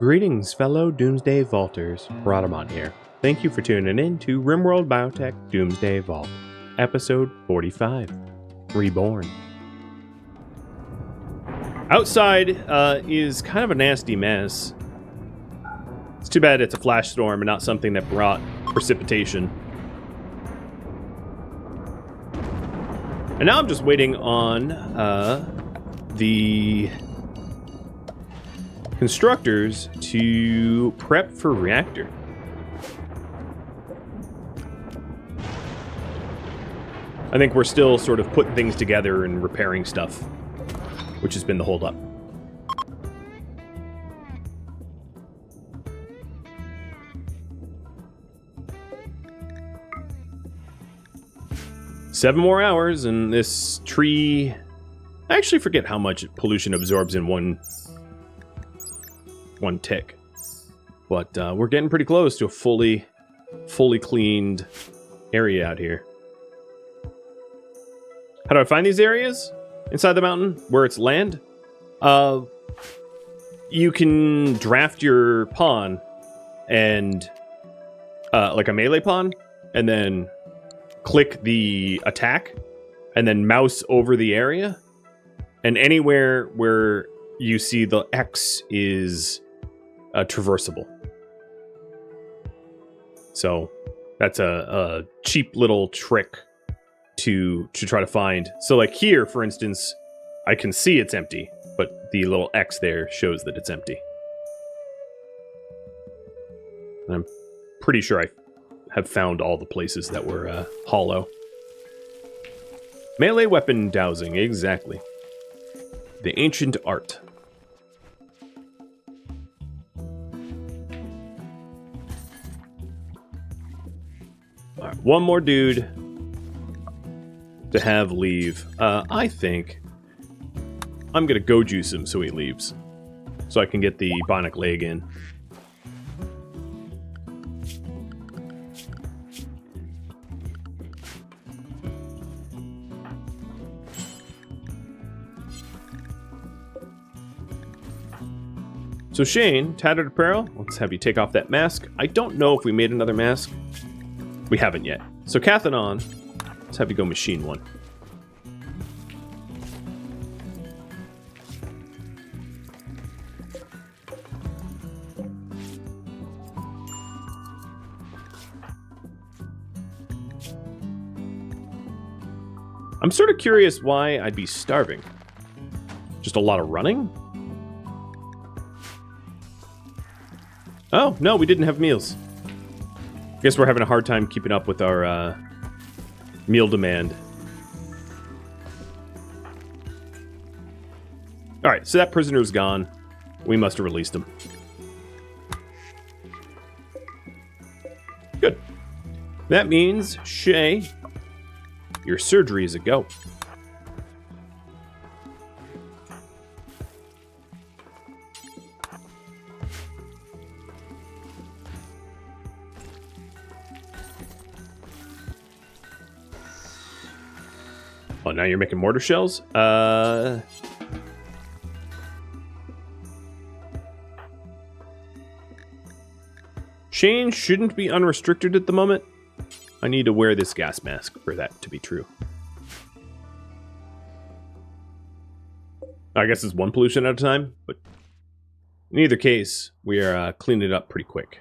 Greetings, fellow Doomsday Vaulters. Rhadamant here. Thank you for tuning in to RimWorld Biotech Doomsday Vault, episode 45, Reborn. Outside is kind of a nasty mess. It's too bad it's a flash storm and not something that brought precipitation. And now I'm just waiting on the constructors to prep for reactor. I think we're still sort of putting things together and repairing stuff, which has been the holdup. Seven more hours and this tree... I actually forget how much pollution absorbs in one tick. But we're getting pretty close to a fully cleaned area out here. How do I find these areas inside the mountain where it's land? You can draft your pawn and like a melee pawn, and then click the attack and then mouse over the area, and anywhere where you see the X is traversable. So that's a cheap little trick to try to find. So like here, for instance, I can see it's empty, but the little X there shows that it's empty. And I'm pretty sure I have found all the places that were hollow. Melee weapon dowsing, exactly. The ancient art. Alright, one more dude to have leave. I think I'm gonna go juice him so he leaves, so I can get the bionic leg in. So Shane, tattered apparel, let's have you take off that mask. I don't know if we made another mask. We haven't yet. So Cathanon, let's have you go machine one. I'm sort of curious why I'd be starving. Just a lot of running? Oh, no, we didn't have meals. I guess we're having a hard time keeping up with our meal demand. Alright, so that prisoner's gone. We must have released him. Good. That means, Shay, your surgery is a go. Oh, now you're making mortar shells? Shane shouldn't be unrestricted at the moment. I need to wear this gas mask for that to be true. I guess it's one pollution at a time, but in either case, we are cleaning it up pretty quick.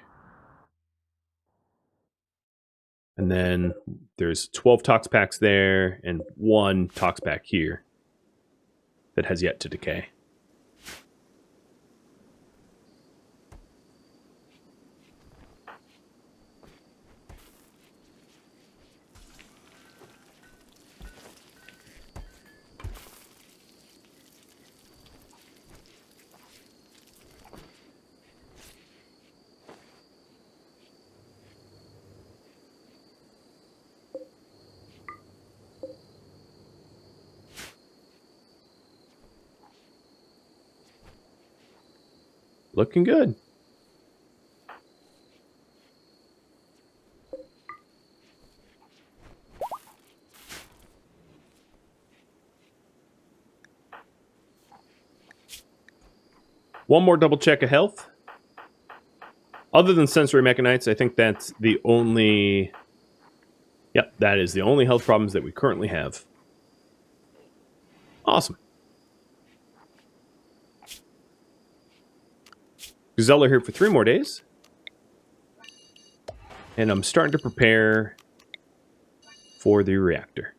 And then there's 12 tox packs there and 1 tox pack here that has yet to decay. Looking good. One more double check of health. Other than sensory mechanites, I think that's the only... Yep, that is the only health problems that we currently have. Awesome. Gazelle are here for 3 more days. And I'm starting to prepare for the reactor.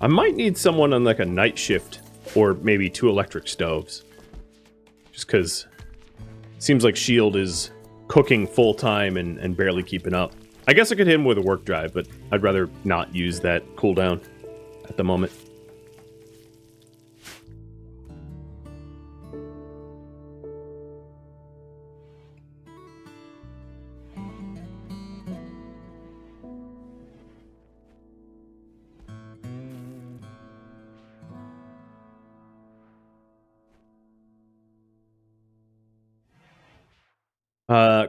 I might need someone on like a night shift or maybe 2 electric stoves. Just because it seems like S.H.I.E.L.D. is cooking full time and barely keeping up. I guess I could hit him with a work drive, but I'd rather not use that cooldown at the moment.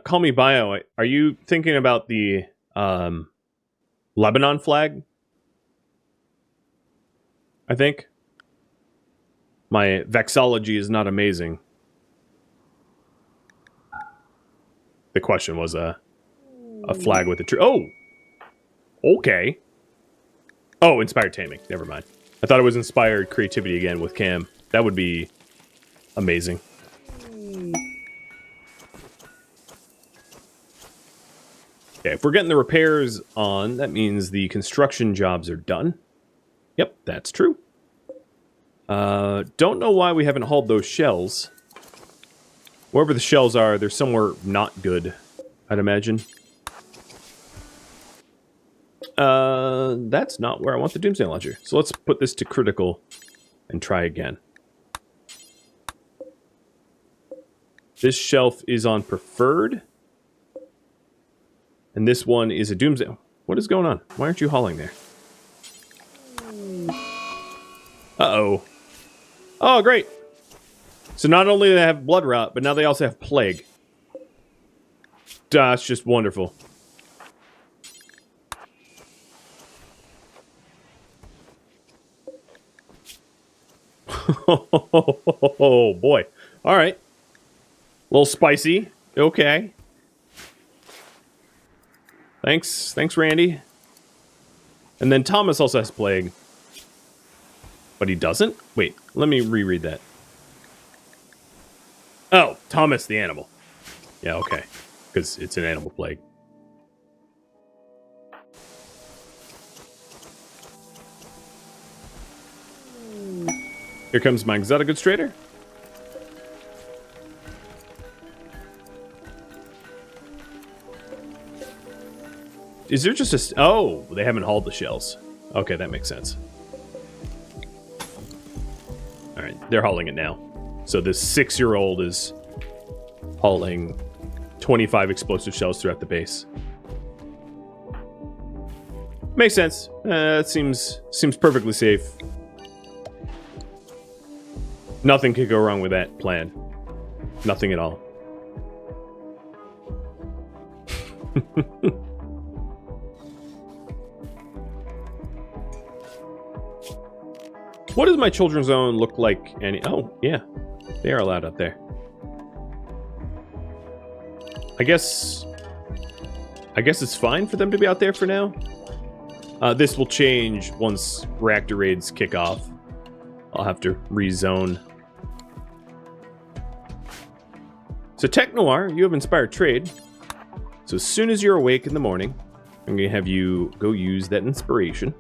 Call me Bio. Are you thinking about the Lebanon flag? I think. My vexology is not amazing. The question was a flag with a tree. Oh! Okay. Oh, inspired taming. Never mind. I thought it was inspired creativity again with Cam. That would be amazing. Okay, if we're getting the repairs on, that means the construction jobs are done. Yep, that's true. Don't know why we haven't hauled those shells. Wherever the shells are, they're somewhere not good, I'd imagine. That's not where I want the Doomsday Launcher. So let's put this to critical and try again. This shelf is on preferred. And this one is a Doomsday. What is going on? Why aren't you hauling there? Uh-oh. Oh, great. So not only do they have blood rot, but now they also have plague. That's just wonderful. Oh, boy. All right. A little spicy. Okay. Thanks, Randy. And then Thomas also has plague. But he doesn't? Wait, let me reread that. Oh, Thomas the animal. Yeah, okay. Because it's an animal plague. Here comes my exotic goods trader. Is there just a... Oh, they haven't hauled the shells. Okay, that makes sense. Alright, they're hauling it now. So this 6-year-old is hauling 25 explosive shells throughout the base. Makes sense. That seems perfectly safe. Nothing could go wrong with that plan. Nothing at all. What does my children's zone look like? Oh, yeah. They are allowed up there. I guess it's fine for them to be out there for now. This will change once reactor raids kick off. I'll have to rezone. So Tech Noir, you have inspired trade. So as soon as you're awake in the morning, I'm going to have you go use that inspiration.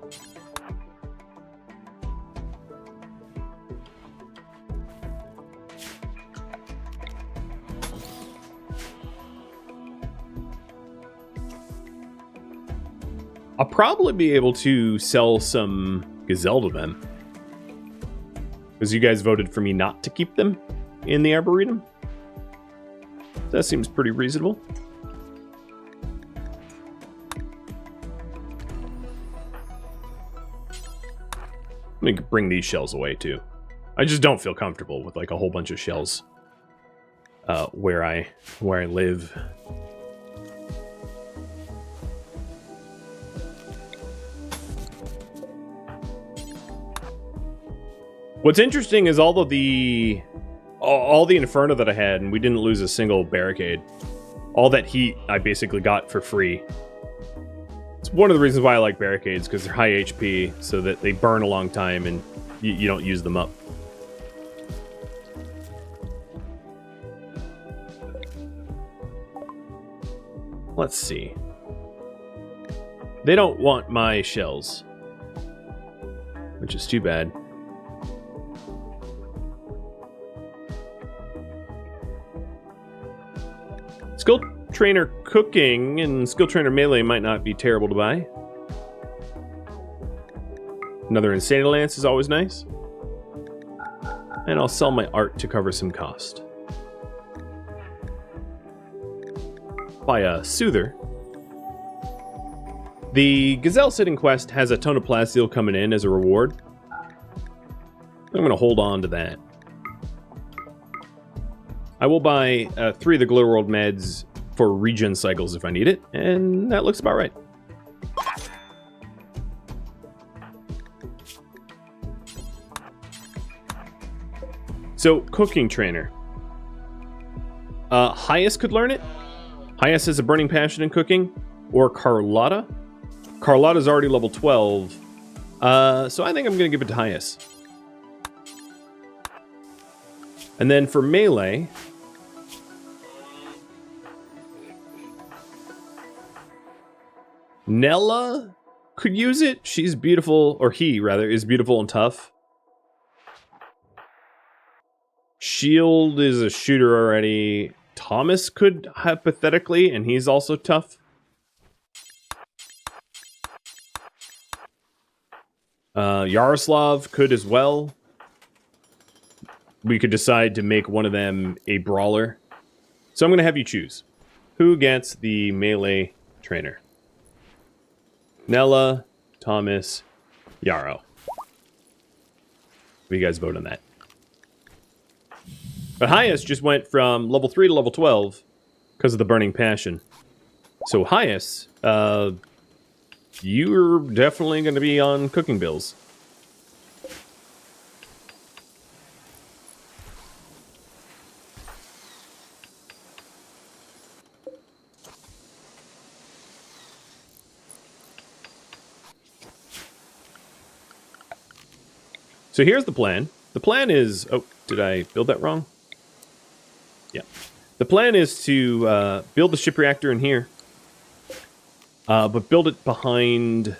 I'll probably be able to sell some gazelle to them. Because you guys voted for me not to keep them in the Arboretum. That seems pretty reasonable. Let me bring these shells away too. I just don't feel comfortable with like a whole bunch of shells where I live. What's interesting is all the inferno that I had, and we didn't lose a single barricade. All that heat I basically got for free. It's one of the reasons why I like barricades, because they're high HP, so that they burn a long time and you don't use them up. Let's see. They don't want my shells, which is too bad. Skill Trainer Cooking and Skill Trainer Melee might not be terrible to buy. Another Insanity Lance is always nice. And I'll sell my art to cover some cost. Buy a Soother. The Gazelle Sitting Quest has a ton of plasteel coming in as a reward. I'm going to hold on to that. I will buy 3 of the Glow World meds for regen cycles if I need it, and that looks about right. So, Cooking Trainer. Hyas could learn it. Hyas has a burning passion in cooking, or Carlotta. Carlotta's already level 12, so I think I'm going to give it to Hyas. And then for Melee... Nella could use it. She's beautiful, or he, rather, is beautiful and tough. Shield is a shooter already. Thomas could, hypothetically, and he's also tough. Yaroslav could as well. We could decide to make one of them a brawler. So I'm going to have you choose. Who gets the melee trainer? Nella, Thomas, Yarrow. What do you guys vote on that? But Hyas just went from level 3 to level 12 because of the burning passion. So Hyas, you're definitely going to be on cooking bills. So here's the plan. The plan is... Oh, did I build that wrong? Yeah. The plan is to build the ship reactor in here. But build it behind...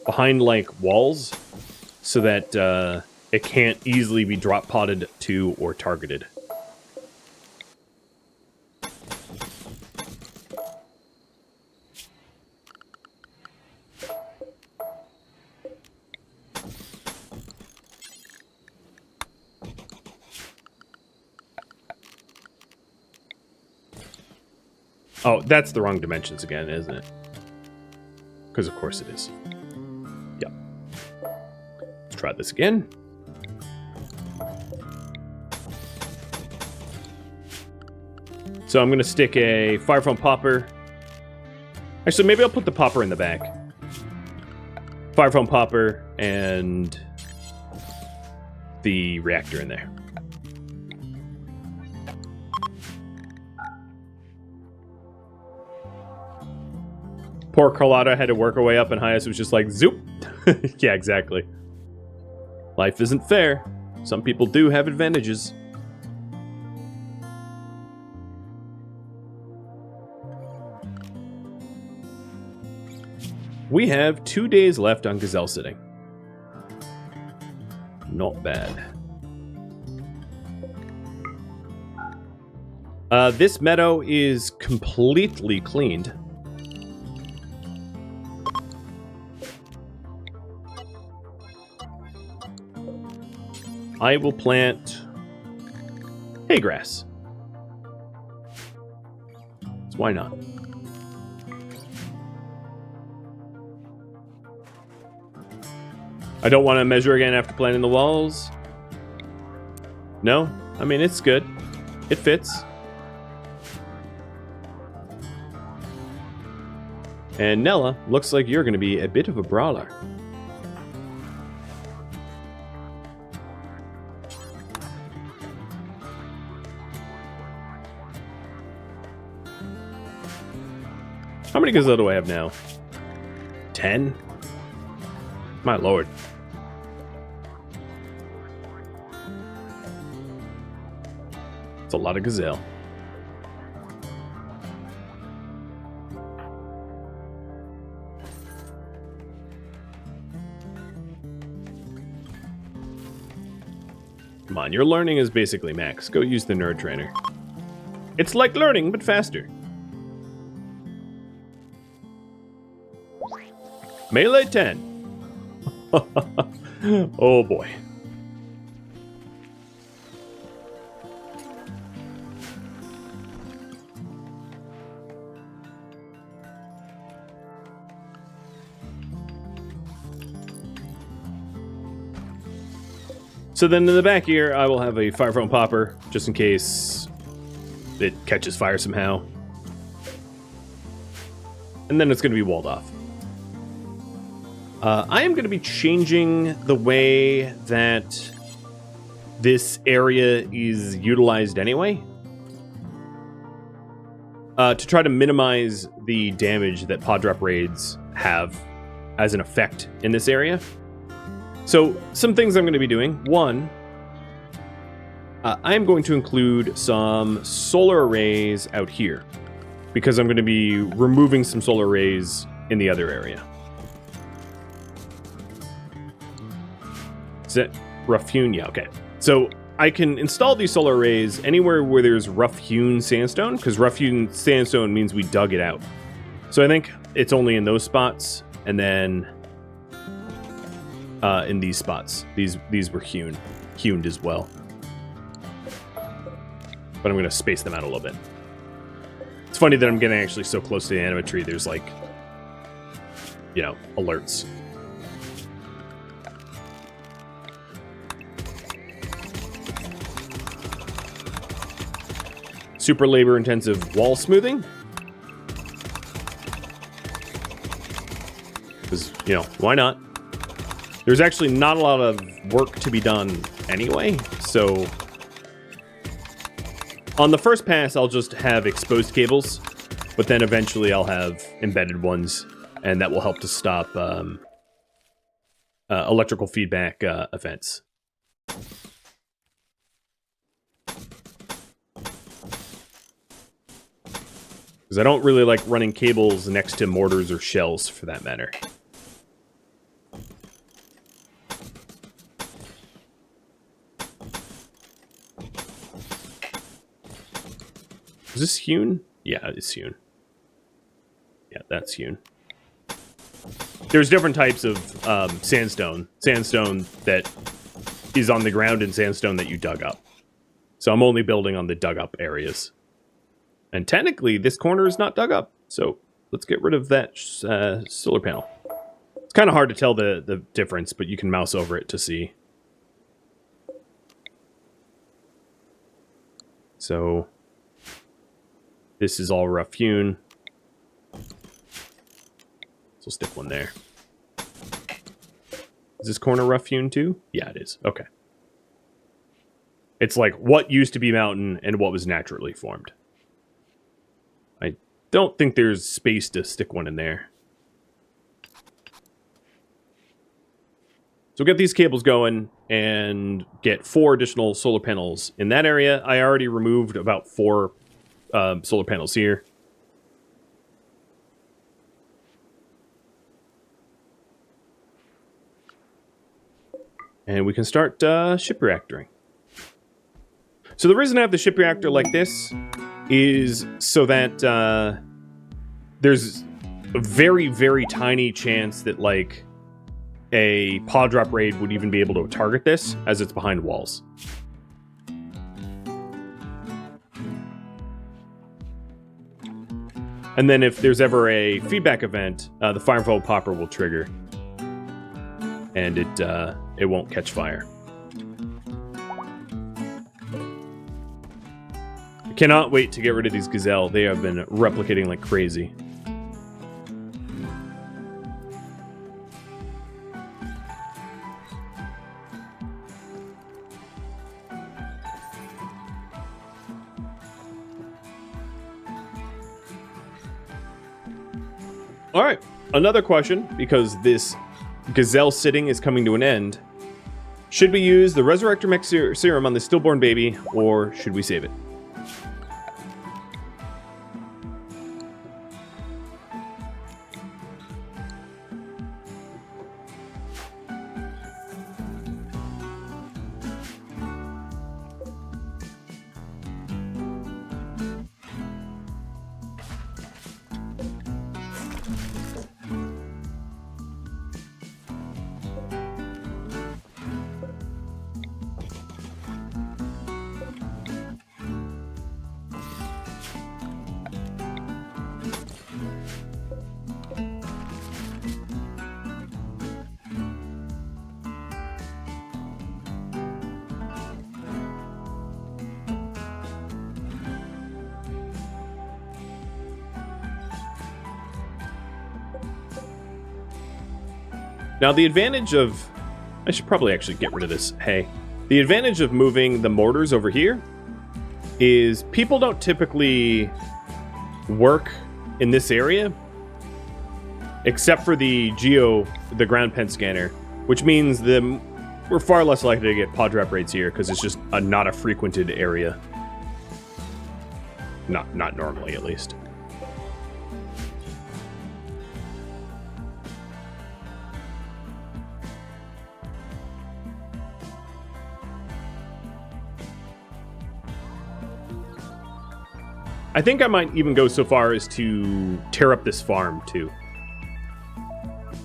like, walls. So that it can't easily be drop-potted to or targeted. Oh, that's the wrong dimensions again, isn't it? Because of course it is. Yep. Let's try this again. So I'm going to stick a fire foam popper. Actually, maybe I'll put the popper in the back. Fire foam popper and the reactor in there. Poor Carlotta had to work her way up, and Hyas was just like, zoop. Yeah, exactly. Life isn't fair. Some people do have advantages. We have 2 days left on Gazelle Sitting. Not bad. This meadow is completely cleaned. I will plant hay grass. So why not? I don't want to measure again after planting the walls. No? I mean, it's good. It fits. And Nella, looks like you're going to be a bit of a brawler. How many gazelle do I have now? 10? My lord. It's a lot of gazelle. Come on, your learning is basically max. Go use the nerd trainer. It's like learning, but faster. Melee 10. Oh boy. So then in the back here, I will have a fire foam popper, just in case it catches fire somehow. And then it's going to be walled off. I am going to be changing the way that this area is utilized anyway. To try to minimize the damage that pod drop raids have as an effect in this area. So, some things I'm going to be doing. One, I am going to include some solar arrays out here, because I'm going to be removing some solar arrays in the other area. Is that rough-hewn? Yeah, okay. So, I can install these solar arrays anywhere where there's rough-hewn sandstone, because rough-hewn sandstone means we dug it out. So I think it's only in those spots, and then in these spots. These were hewn as well. But I'm going to space them out a little bit. It's funny that I'm getting actually so close to the animatree, there's like, you know, alerts. Super labor-intensive wall smoothing. Because, you know, why not? There's actually not a lot of work to be done anyway, so on the first pass, I'll just have exposed cables, but then eventually I'll have embedded ones, and that will help to stop electrical feedback events. Because I don't really like running cables next to mortars or shells, for that matter. Is this hewn? Yeah, it's hewn. Yeah, that's hewn. There's different types of sandstone. Sandstone that is on the ground and sandstone that you dug up. So I'm only building on the dug up areas. And technically, this corner is not dug up. So let's get rid of that solar panel. It's kind of hard to tell the difference, but you can mouse over it to see. So this is all rough hewn. So stick one there. Is this corner rough hewn too? Yeah, it is. Okay. It's like what used to be mountain and what was naturally formed. I don't think there's space to stick one in there. So get these cables going and get 4 additional solar panels in that area. I already removed about 4 solar panels here. And we can start ship reactoring. So the reason I have the ship reactor like this is so that there's a very, very tiny chance that like a pod drop raid would even be able to target this as it's behind walls. And then if there's ever a feedback event, the firefall popper will trigger. and it won't catch fire. I cannot wait to get rid of these gazelle. They have been replicating like crazy. All right, another question, because this gazelle sitting is coming to an end. Should we use the Resurrector Mech Serum on the stillborn baby, or should we save it? Now, the advantage of... I should probably actually get rid of this hay. The advantage of moving the mortars over here is people don't typically work in this area, except for the ground pen scanner, which means we're far less likely to get pod drop raids here, because it's just not a frequented area. Not normally, at least. I think I might even go so far as to tear up this farm, too.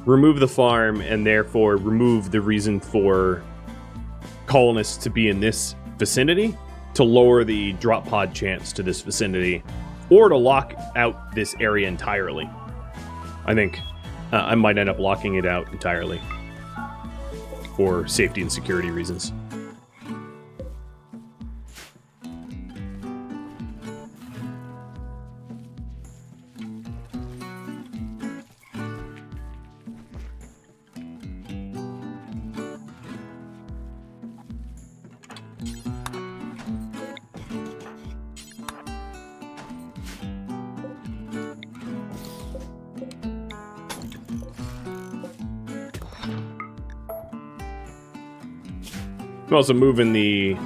Remove the farm, and therefore remove the reason for colonists to be in this vicinity, to lower the drop pod chance to this vicinity, or to lock out this area entirely. I think I might end up locking it out entirely for safety and security reasons. I'm also moving the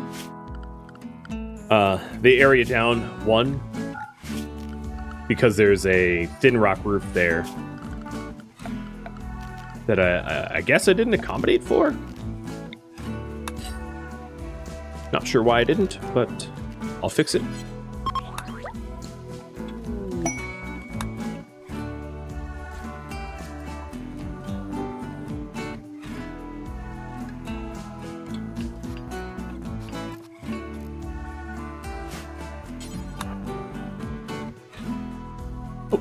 area down one, because there's a thin rock roof there that I guess I didn't accommodate for. Not sure why I didn't, but I'll fix it.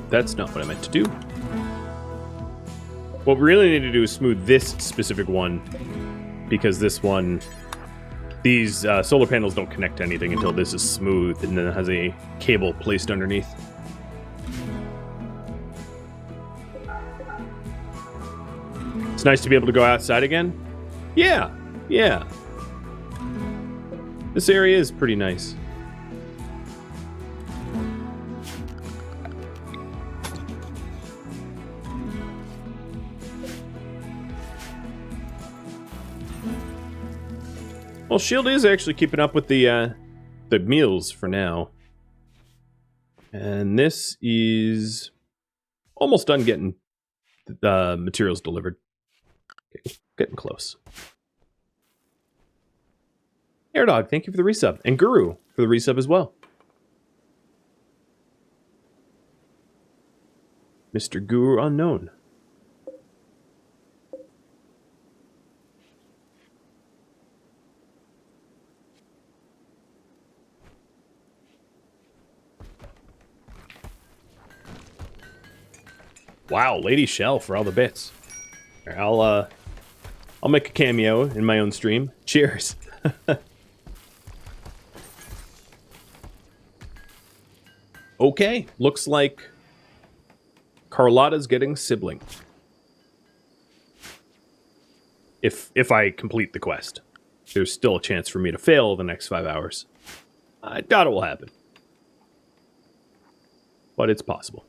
That's not what I meant to do. What we really need to do is smooth this specific one, because this one, these solar panels don't connect to anything until this is smooth, and then it has a cable placed underneath. It's nice to be able to go outside again. Yeah. This area is pretty nice. Well, Shield is actually keeping up with the meals for now. And this is almost done getting the materials delivered. Getting close. Airdog, thank you for the resub. And Guru for the resub as well. Mr. Guru Unknown. Wow, Lady Shell for all the bits. I'll I'll make a cameo in my own stream. Cheers. Okay, looks like Carlotta's getting sibling. If I complete the quest. There's still a chance for me to fail the next 5 hours. I doubt it will happen. But it's possible.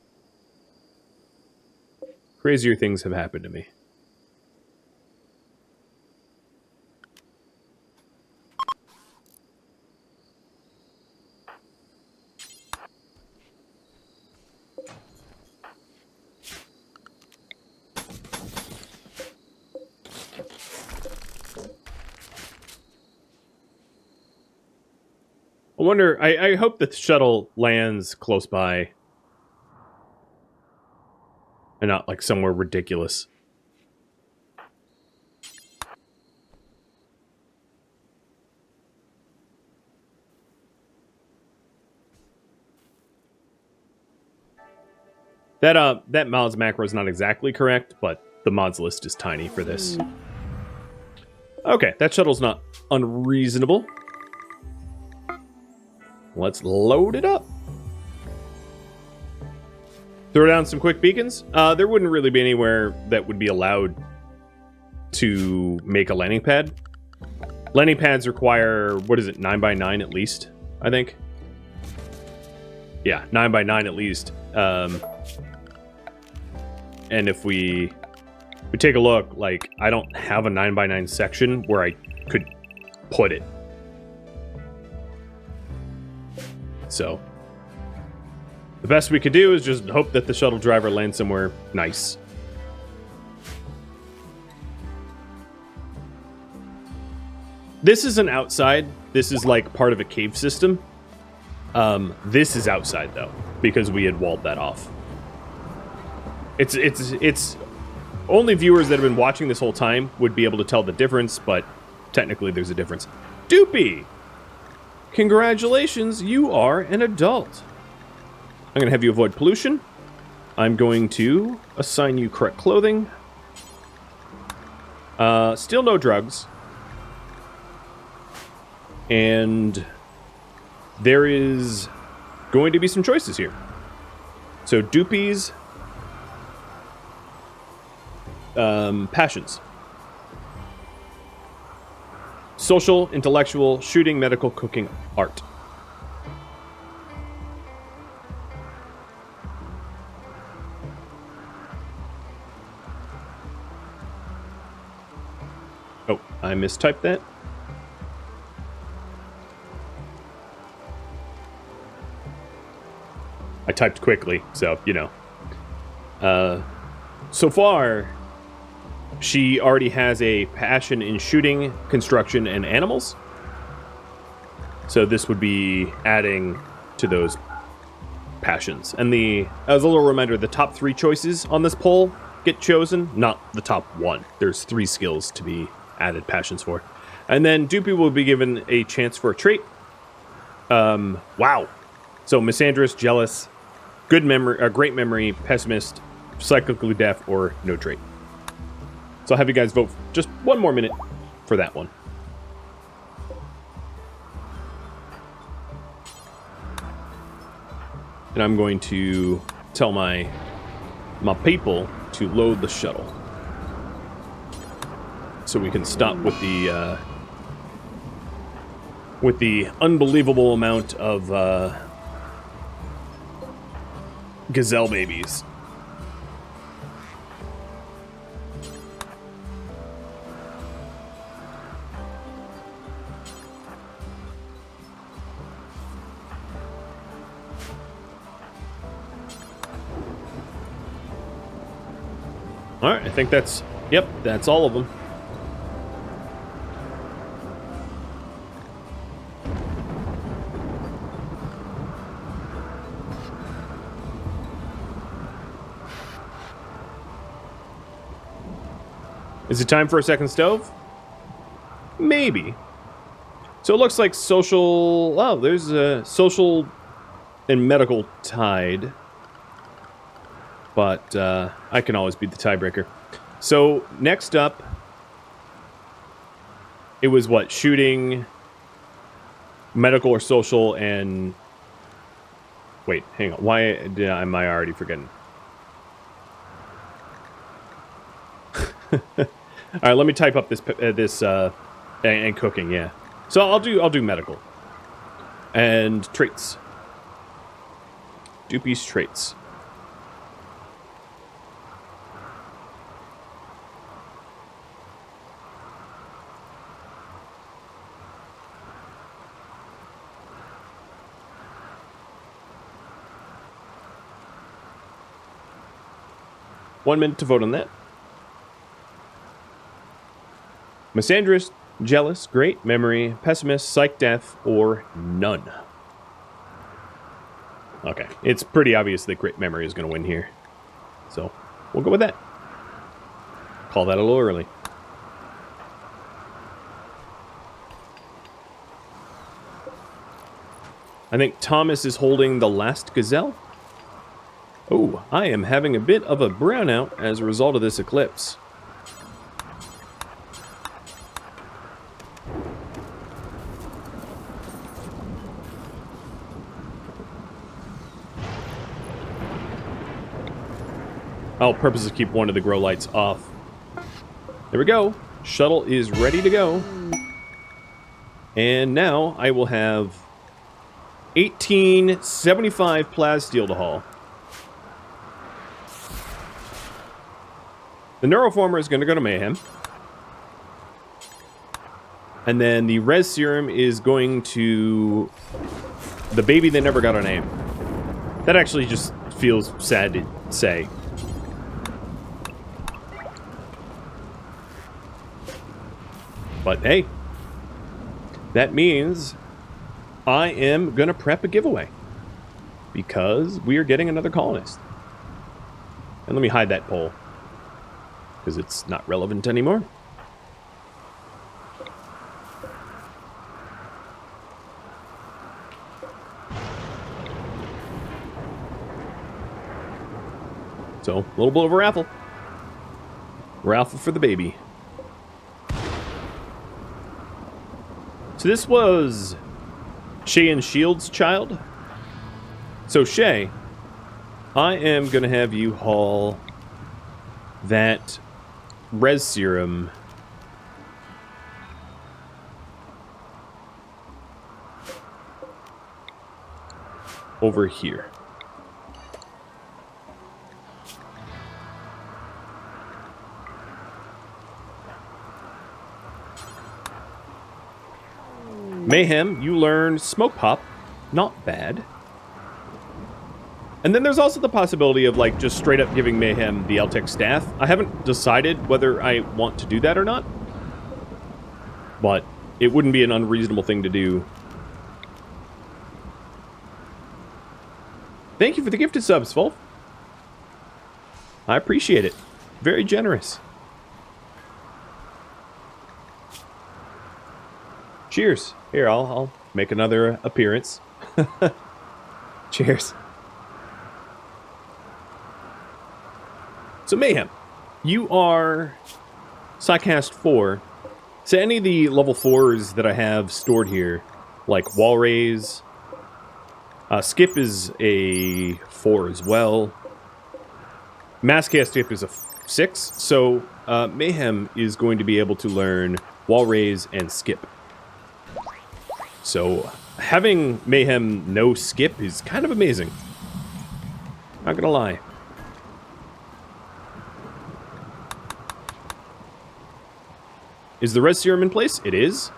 Crazier things have happened to me. I wonder, I hope the shuttle lands close by. And not like somewhere ridiculous. That mods macro is not exactly correct, but the mods list is tiny for this. Okay, that shuttle's not unreasonable. Let's load it up. Throw down some quick beacons. There wouldn't really be anywhere that would be allowed to make a landing pad. Landing pads require, what is it, 9x9 at least, I think? Yeah, 9x9 at least. And if we take a look, like, I don't have a 9x9 section where I could put it. So the best we could do is just hope that the shuttle driver lands somewhere nice. This isn't outside. This is like part of a cave system. This is outside though, because we had walled that off. It's only viewers that have been watching this whole time would be able to tell the difference, but technically there's a difference. Doopy! Congratulations, you are an adult. I'm going to have you avoid pollution. I'm going to assign you correct clothing. Still no drugs. And there is going to be some choices here. So Doopy's passions. Social, intellectual, shooting, medical, cooking, art. Oh, I mistyped that. I typed quickly, so, you know. So far, she already has a passion in shooting, construction, and animals. So this would be adding to those passions. And as a little reminder, the top 3 choices on this poll get chosen, not the top 1. There's 3 skills to be added passions for. And then Doopy will be given a chance for a trait. Wow. So misandrous, jealous, good memory, great memory, pessimist, psychically deaf, or no trait. So I'll have you guys vote just 1 more minute for that one. And I'm going to tell my people to load the shuttle. So we can stop with the unbelievable amount of gazelle babies. Alright, I think that's all of them. Is it time for a second stove? Maybe. So it looks like social... Oh, there's a social and medical tied. But I can always be the tiebreaker. So next up It was what? Shooting, medical or social, and... Wait, hang on. Why am I already forgetting? All right, let me type up this and cooking. Yeah, so I'll do medical and traits. Doopy's traits. One minute to vote on that. Misandrous, jealous, great memory, pessimist, psych death, or none. Okay, it's pretty obvious that great memory is going to win here. So, we'll go with that. Call that a little early. I think Thomas is holding the last gazelle. Oh, I am having a bit of a brownout as a result of this eclipse. I'll purposely keep one of the grow lights off. There we go. Shuttle is ready to go. And now I will have 1875 plasteel to haul. The neuroformer is going to go to Mayhem. And then the res serum is going to the baby that never got a name. That actually just feels sad to say. But hey, that means I am going to prep a giveaway. Because we are getting another colonist. And let me hide that poll. Because it's not relevant anymore. So, a little bit of a raffle. Raffle for the baby. So this was Shay and Shield's child. So Shay, I am going to have you haul that res serum over here. Mayhem, you learn Smoke Pop. Not bad. And then there's also the possibility of, like, just straight up giving Mayhem the LTech staff. I haven't decided whether I want to do that or not. But it wouldn't be an unreasonable thing to do. Thank you for the gifted subs, Wolf. I appreciate it. Very generous. Cheers. Here, I'll make another appearance. Cheers. So Mayhem, you are Psycast 4. So any of the level 4s that I have stored here, like Wall Raise, Skip is a 4 as well. Masscast Skip is a 6, so Mayhem is going to be able to learn Wall Raise and Skip. So, having Mayhem no skip is kind of amazing. Not gonna lie. Is the res serum in place? It is.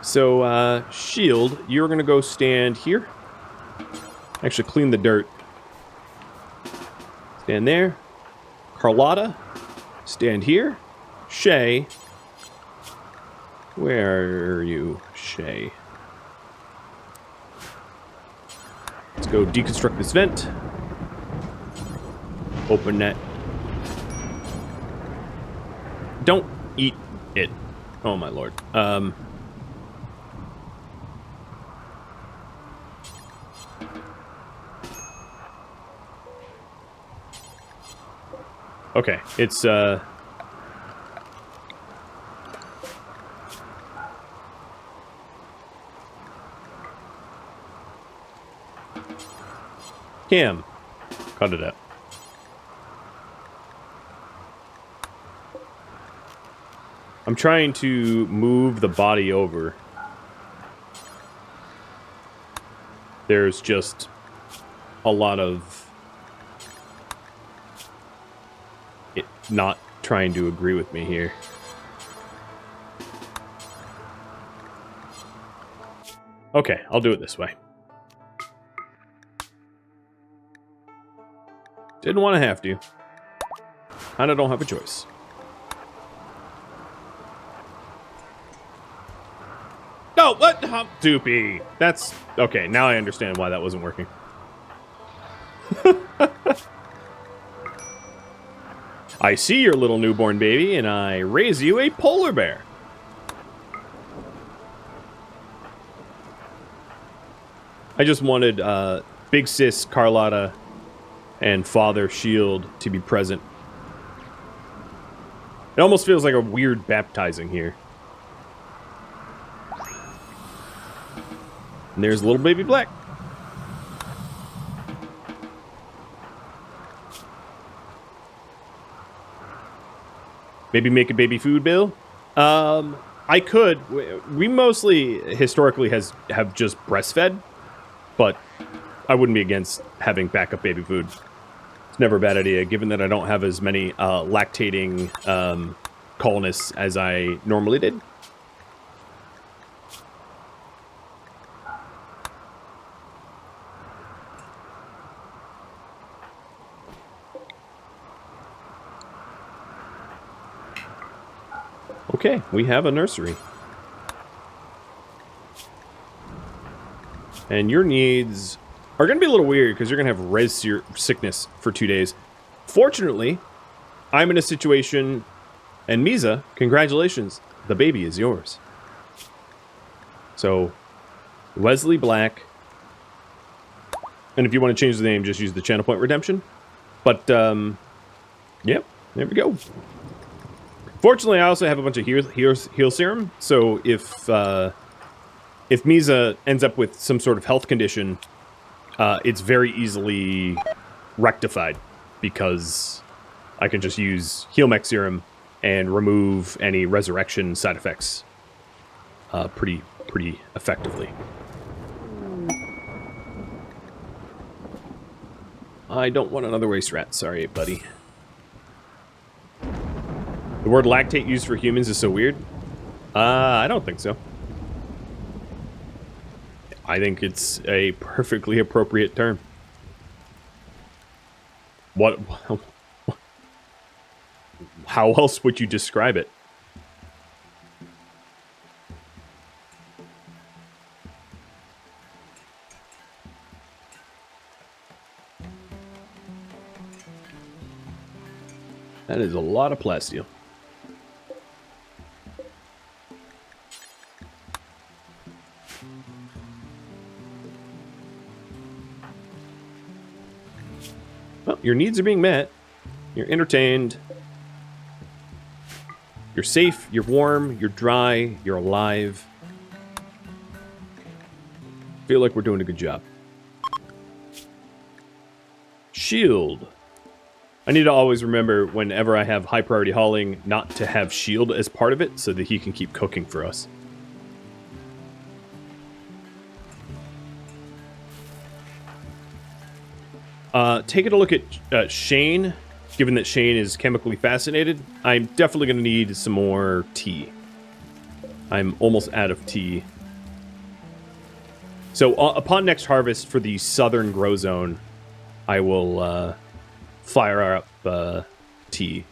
So, Shield, you're gonna go stand here. Actually, clean the dirt. Stand there. Carlotta, stand here. Shay. Where are you, Shay? Let's go deconstruct this vent. Open that. Don't eat it. Oh my lord. Okay, it's Cam, cut it out. I'm trying to move the body over. There's just a lot of it not trying to agree with me here. Okay, I'll do it this way. Didn't want to have to. Kinda don't have a choice. No, what? Doopy. That's... Okay, now I understand why that wasn't working. I see your little newborn baby, and I raise you a polar bear. I just wanted Big Sis Carlotta and Father Shield to be present. It almost feels like a weird baptizing here. And there's little baby Black. Maybe make a baby food bill? I could. We mostly, historically, have just breastfed. But I wouldn't be against having backup baby food. It's never a bad idea, given that I don't have as many lactating colonists as I normally did. Okay, we have a nursery. And your needs are going to be a little weird because you're going to have res sickness for 2 days. Fortunately, I'm in a situation, and Misa, congratulations, the baby is yours. So, Wesley Black. And if you want to change the name, just use the channel point redemption. But, yep, there we go. Fortunately, I also have a bunch of heal serum, so if Misa ends up with some sort of health condition, it's very easily rectified because I can just use heal mech serum and remove any resurrection side effects pretty effectively. I don't want another waste rat. Sorry, buddy. The word lactate used for humans is so weird. I don't think so. I think it's a perfectly appropriate term. What? How else would you describe it? That is a lot of plasteel. Well, your needs are being met. You're entertained. You're safe, you're warm, you're dry, you're alive. Feel like we're doing a good job. Shield. I need to always remember whenever I have high priority hauling not to have shield as part of it so that he can keep cooking for us. Taking a look at Shane, given that Shane is chemically fascinated, I'm definitely going to need some more tea. I'm almost out of tea. So upon next harvest for the southern grow zone, I will fire up tea.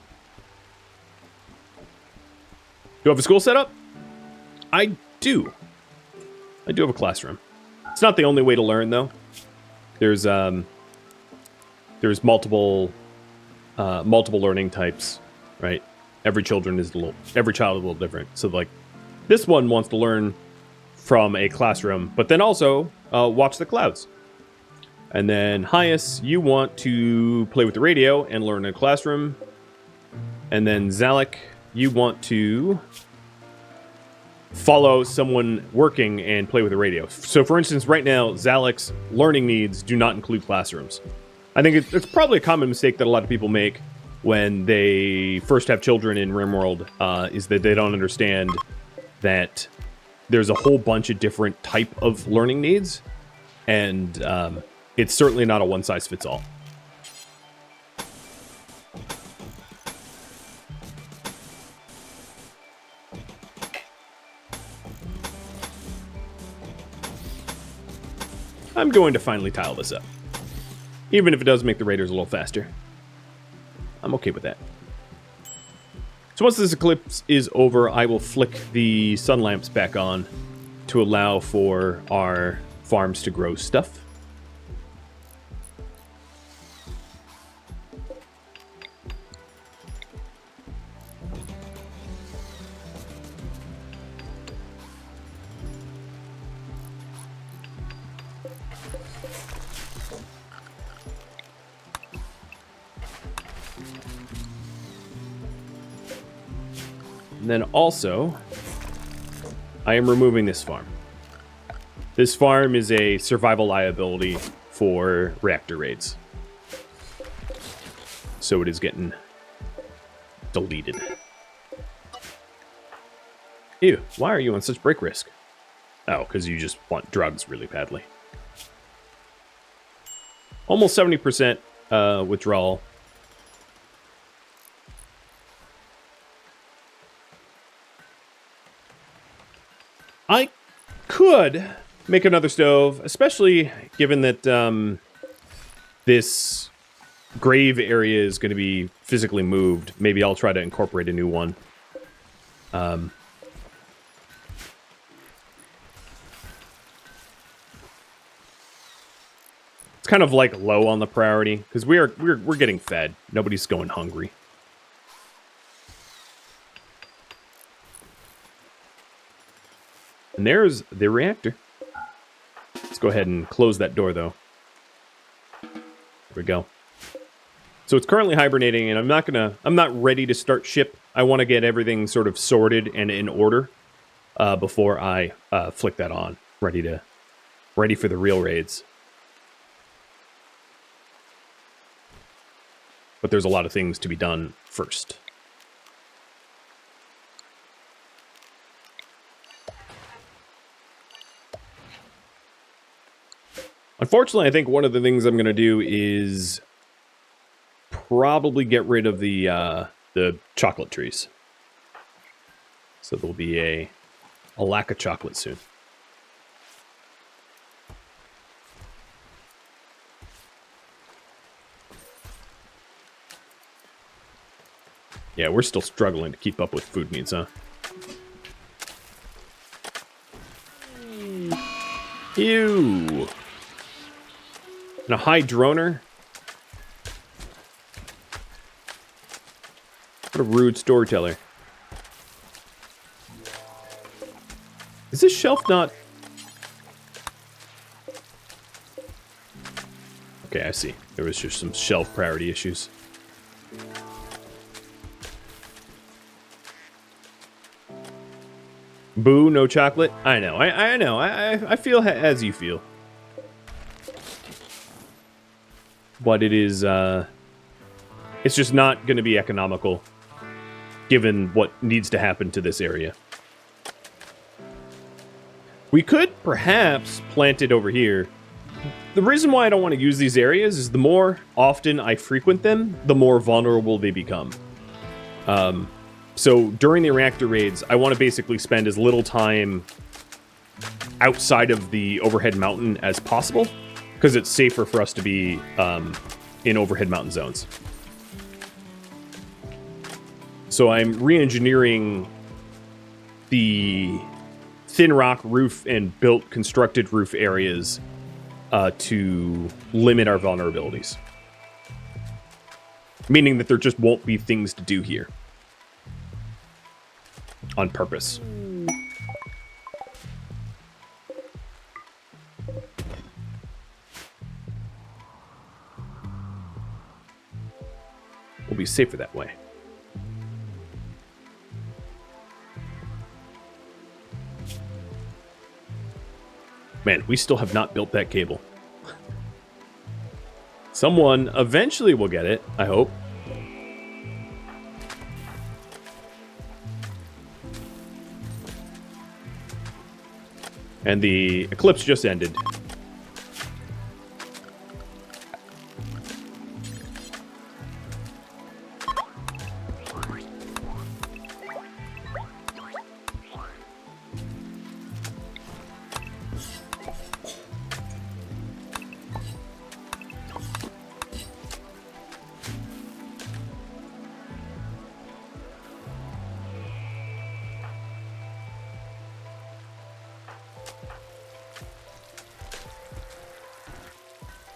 Do I have a school set up? I do. I do have a classroom. It's not the only way to learn, though. There's multiple learning types, right? Every child is a little different. So like, this one wants to learn from a classroom, but then also watch the clouds. And then Hyas, you want to play with the radio and learn in a classroom. And then Zalek, you want to follow someone working and play with a radio. So, for instance, right now, Zalek's learning needs do not include classrooms. I think it's probably a common mistake that a lot of people make when they first have children in RimWorld, is that they don't understand that there's a whole bunch of different type of learning needs, and it's certainly not a one-size-fits-all. I'm going to finally tile this up. Even if it does make the raiders a little faster. I'm okay with that. So once this eclipse is over, I will flick the sun lamps back on to allow for our farms to grow stuff. And then also, I am removing this farm. This farm is a survival liability for reactor raids. So it is getting deleted. Ew, why are you on such break risk? Oh, because you just want drugs really badly. Almost 70% withdrawal. I could make another stove, especially given that this grave area is going to be physically moved. Maybe I'll try to incorporate a new one. It's kind of like low on the priority because we're getting fed. Nobody's going hungry. And there's the reactor. Let's go ahead and close that door, though. There we go. So it's currently hibernating, and I'm not ready to start ship. I want to get everything sort of sorted and in order before I flick that on. Ready for the real raids. But there's a lot of things to be done first. Unfortunately, I think one of the things I'm going to do is probably get rid of the chocolate trees. So there'll be a lack of chocolate soon. Yeah, we're still struggling to keep up with food needs, huh? Ew. And a high droner? What a rude storyteller. Is this shelf not... Okay, I see. There was just some shelf priority issues. Boo, no chocolate? I know, I know. I feel as you feel. But it is, it's just not going to be economical, given what needs to happen to this area. We could perhaps plant it over here. The reason why I don't want to use these areas is the more often I frequent them, the more vulnerable they become. So during the reactor raids, I want to basically spend as little time outside of the overhead mountain as possible, because it's safer for us to be in overhead mountain zones. So I'm re-engineering the thin rock roof and built constructed roof areas to limit our vulnerabilities. Meaning that there just won't be things to do here. On purpose. We'll be safer that way. Man, we still have not built that cable. Someone eventually will get it, I hope. And the eclipse just ended.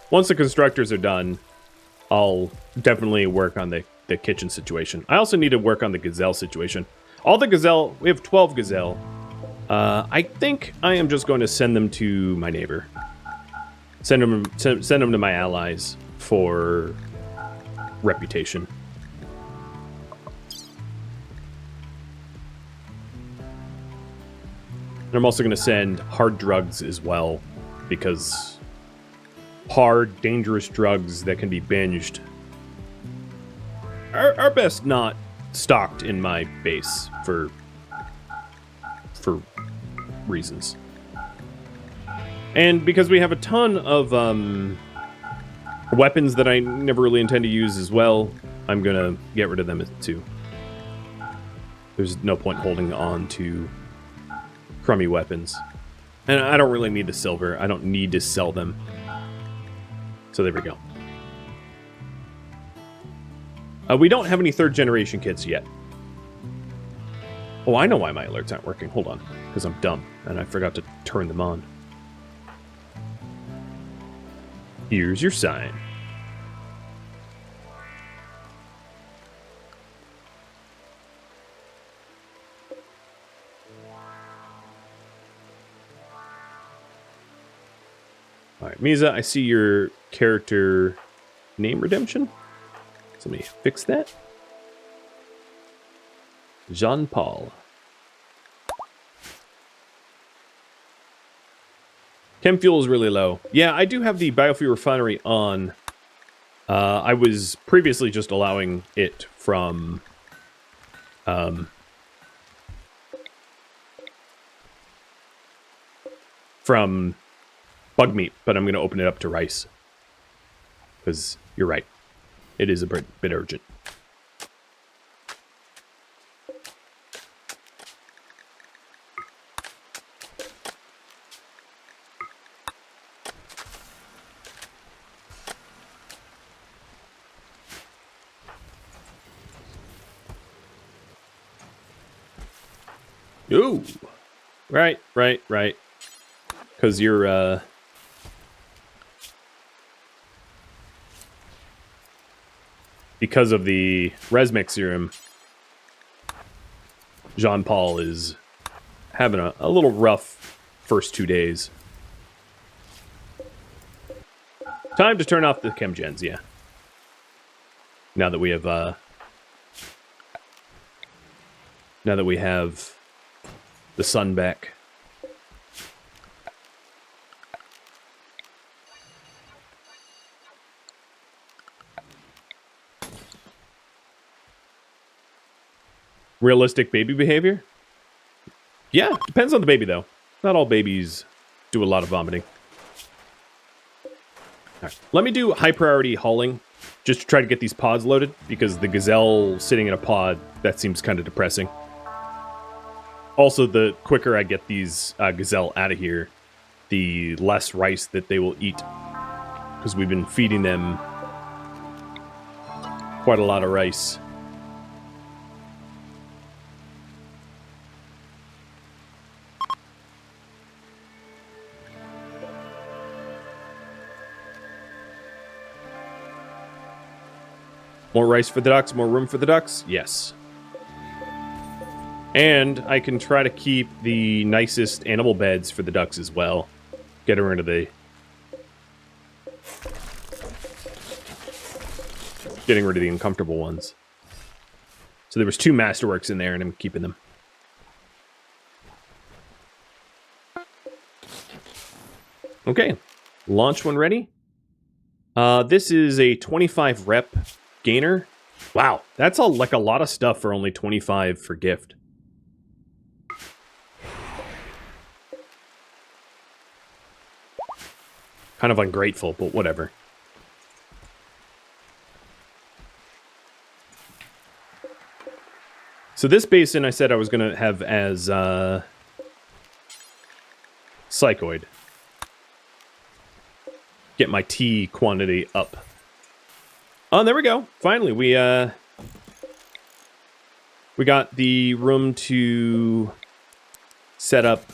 Once the constructors are done, I'll definitely work on the kitchen situation. I also need to work on the gazelle situation. All the gazelle, we have 12 gazelle. I think I am just going to send them to my neighbor. Send them to my allies for reputation. And I'm also going to send hard drugs as well, because hard, dangerous drugs that can be binged are best not stocked in my base for reasons. And because we have a ton of weapons that I never really intend to use as well, I'm gonna get rid of them too. There's no point holding on to crummy weapons. And I don't really need the silver. I don't need to sell them. So there we go. We don't have any third generation kits yet. Oh, I know why my alerts aren't working. Hold on. Because I'm dumb and I forgot to turn them on. Here's your sign. Alright, Misa, I see your character name redemption. Somebody fix that. Jean-Paul. Chem fuel is really low. Yeah, I do have the biofuel refinery on. I was previously just allowing it from bug meat, but I'm going to open it up to rice. Because you're right. It is a bit urgent. Ooh. Right. Because you're, because of the Resmix serum, Jean-Paul is having a little rough first 2 days. Time to turn off the chem gens, yeah. Now that we have, the sun back. Realistic baby behavior? Yeah, depends on the baby, though. Not all babies do a lot of vomiting. All right, let me do high priority hauling, just to try to get these pods loaded, because the gazelle sitting in a pod, that seems kind of depressing. Also, the quicker I get these gazelle out of here, the less rice that they will eat, because we've been feeding them quite a lot of rice. More rice for the ducks, more room for the ducks? Yes. And I can try to keep the nicest animal beds for the ducks as well. Get rid of the... Getting rid of the uncomfortable ones. So there was 2 masterworks in there, and I'm keeping them. Okay, launch when ready. This is a 25 rep gainer. Wow, that's like a lot of stuff for only 25 for gift. Kind of ungrateful, but whatever. So this basin I said I was going to have as psychoid. Get my tea quantity up. Oh, there we go. Finally, we got the room to set up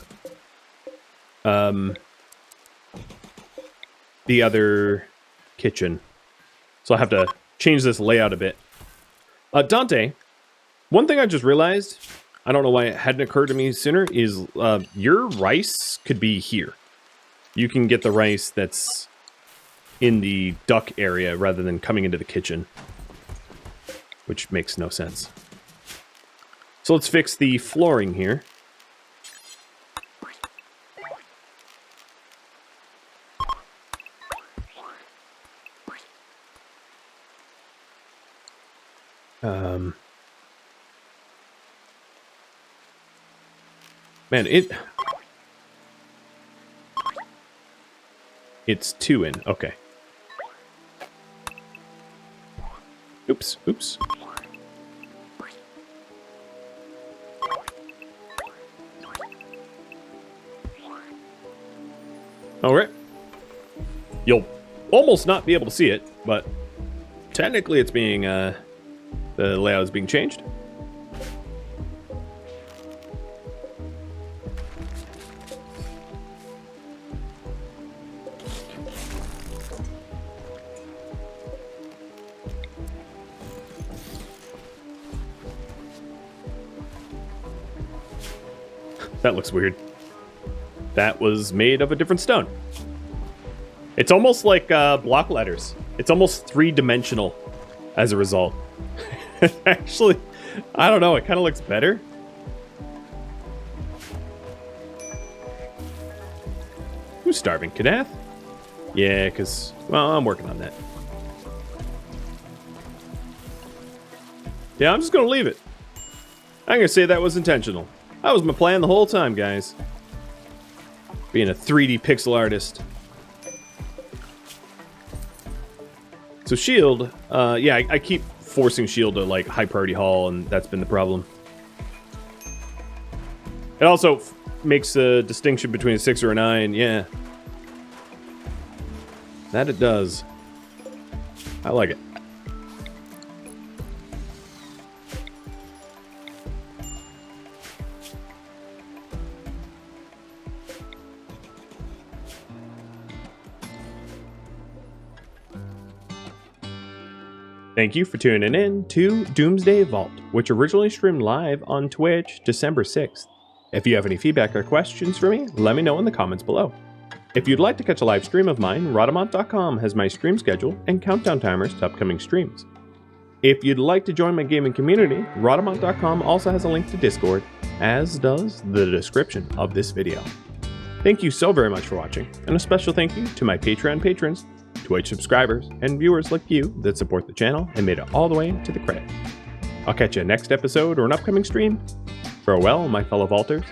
the other kitchen. So I'll have to change this layout a bit. Dante, one thing I just realized, I don't know why it hadn't occurred to me sooner, is your rice could be here. You can get the rice that's in the duck area rather than coming into the kitchen, which makes no sense. So let's fix the flooring here. Man, it's 2 in. Okay. Oops. All right. You'll almost not be able to see it, but technically it's being, the layout is being changed. That looks weird. That was made of a different stone. It's almost like block letters. It's almost 3-dimensional as a result. Actually, I don't know. It kind of looks better. Who's starving? Kadath? Yeah, because, well, I'm working on that. Yeah, I'm just going to leave it. I'm going to say that was intentional. That was my plan the whole time, guys. Being a 3D pixel artist. So shield, yeah, I keep forcing shield to like high priority haul, and that's been the problem. It also makes a distinction between a 6 or a 9, yeah. That it does. I like it. Thank you for tuning in to Doomsday Vault, which originally streamed live on Twitch December 6th. If you have any feedback or questions for me, let me know in the comments below. If you'd like to catch a live stream of mine, Rhadamant.com has my stream schedule and countdown timers to upcoming streams. If you'd like to join my gaming community, Rhadamant.com also has a link to Discord, as does the description of this video. Thank you so very much for watching, and a special thank you to my Patreon patrons, Twitch subscribers, and viewers like you that support the channel and made it all the way to the credits. I'll catch you next episode or an upcoming stream. Farewell, my fellow vaulters.